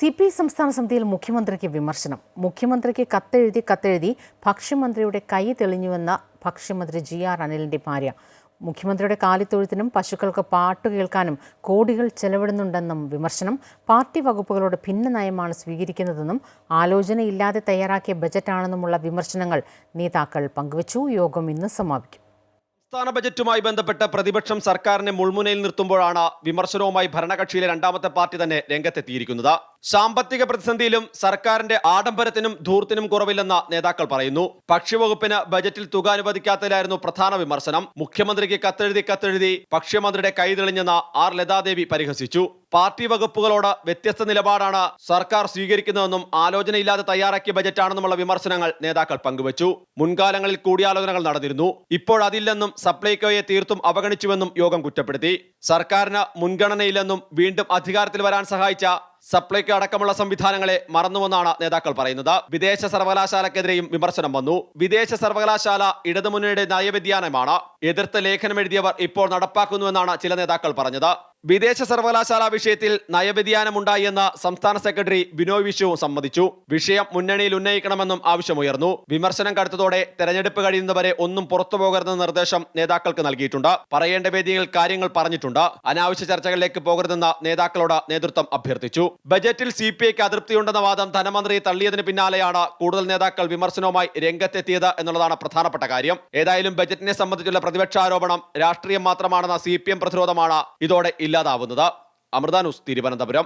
CPI സംസ്ഥാന സമിതിയിൽ മുഖ്യമന്ത്രിക്ക് വിമർശനം. മുഖ്യമന്ത്രിക്ക് കത്തെഴുതി ഭക്ഷ്യമന്ത്രിയുടെ കൈ തെളിഞ്ഞുവെന്ന ഭക്ഷ്യമന്ത്രി GR അനിലിന്റെ ഭാര്യ. മുഖ്യമന്ത്രിയുടെ കാലിത്തൊഴുത്തിനും പശുക്കൾക്ക് പാട്ടു കേൾക്കാനും കോടികൾ ചെലവിടുന്നുണ്ടെന്നും വിമർശനം. പാർട്ടി വകുപ്പുകളോട് ഭിന്ന നയമാണ് സ്വീകരിക്കുന്നതെന്നും ആലോചനയില്ലാതെ തയ്യാറാക്കിയ ബജറ്റാണെന്നുമുള്ള വിമർശനങ്ങൾ നേതാക്കൾ പങ്കുവച്ചു. യോഗം ഇന്ന് സമാപിക്കും. സംസ്ഥാന ബജറ്റുമായി ബന്ധപ്പെട്ട് പ്രതിപക്ഷം സർക്കാരിനെ മുൾമുനയിൽ നിർത്തുമ്പോഴാണ് വിമർശനവുമായി ഭരണകക്ഷിയിലെ രണ്ടാമത്തെ പാർട്ടി തന്നെ രംഗത്തെത്തിയിരിക്കുന്നത്. സാമ്പത്തിക പ്രതിസന്ധിയിലും സർക്കാരിന്റെ ആഡംബരത്തിനും ധൂർത്തിനും കുറവില്ലെന്ന നേതാക്കൾ പറയുന്നു. ഭക്ഷ്യവകുപ്പിന് ബജറ്റിൽ തുക അനുവദിക്കാത്തതിലായിരുന്നു പ്രധാന വിമർശനം. മുഖ്യമന്ത്രിക്ക് കത്തെഴുതി ഭക്ഷ്യമന്ത്രിയുടെ കൈ തെളിഞ്ഞെന്ന് R ലതാദേവി പരിഹസിച്ചു. പാർട്ടി വകുപ്പുകളോട് വ്യത്യസ്ത നിലപാടാണ് സർക്കാർ സ്വീകരിക്കുന്നതെന്നും ആലോചനയില്ലാതെ തയ്യാറാക്കിയ ബജറ്റാണെന്നുമുള്ള വിമർശനങ്ങൾ നേതാക്കൾ പങ്കുവച്ചു. മുൻകാലങ്ങളിൽ കൂടിയാലോചനകൾ നടന്നിരുന്നു. ഇപ്പോഴതില്ലെന്നും സപ്ലൈകോയെ തീർത്തും അവഗണിച്ചുവെന്നും യോഗം കുറ്റപ്പെടുത്തി. സർക്കാരിന് മുൻഗണനയില്ലെന്നും വീണ്ടും അധികാരത്തിൽ വരാൻ സഹായിച്ച സപ്ലൈകോ അടക്കമുള്ള സംവിധാനങ്ങളെ മറന്നുവെന്നാണ് നേതാക്കൾ പറയുന്നത്. വിദേശ സർവകലാശാലക്കെതിരെയും വിമർശനം വന്നു. വിദേശ സർവകലാശാല ഇടതുമുന്നണിയുടെ നയവ്യതിയാനമാണ്. എതിർത്ത് ലേഖനമെഴുതിയവർ ഇപ്പോൾ നടപ്പാക്കുന്നുവെന്നാണ് ചില നേതാക്കൾ പറഞ്ഞത്. വിദേശ സർവകലാശാല വിഷയത്തിൽ നയവ്യതിയാനമുണ്ടായി എന്ന് സംസ്ഥാന സെക്രട്ടറി ബിനോയ് വിശ്വവും സമ്മതിച്ചു. വിഷയം മുന്നണിയിൽ ഉന്നയിക്കണമെന്നും ആവശ്യമുയർന്നു. വിമർശനം കടുത്തതോടെ തെരഞ്ഞെടുപ്പ് കഴിയുന്നവരെ ഒന്നും പുറത്തു പോകരുതെന്ന നിർദ്ദേശം നേതാക്കൾക്ക് നൽകിയിട്ടുണ്ട്. പറയേണ്ട വേദിയിൽ കാര്യങ്ങൾ പറഞ്ഞിട്ടുണ്ട്. അനാവശ്യ ചർച്ചകളിലേക്ക് പോകരുതെന്ന് നേതാക്കളോട് നേതൃത്വം അഭ്യർത്ഥിച്ചു. ബജറ്റിൽ CPIക്ക് അതൃപ്തിയുണ്ടെന്ന വാദം ധനമന്ത്രി തള്ളിയതിന് പിന്നാലെയാണ് കൂടുതൽ നേതാക്കൾ വിമർശനവുമായി രംഗത്തെത്തിയത് എന്നുള്ളതാണ് പ്രധാനപ്പെട്ട കാര്യം. ഏതായാലും ബജറ്റിനെ സംബന്ധിച്ചുള്ള പ്രതിപക്ഷാരോപണം രാഷ്ട്രീയം മാത്രമാണെന്ന CPM പ്രതിരോധമാണ് ഇതോടെ ഇല്ലാതാവുന്നത്. അമൃത ന്യൂസ്, തിരുവനന്തപുരം.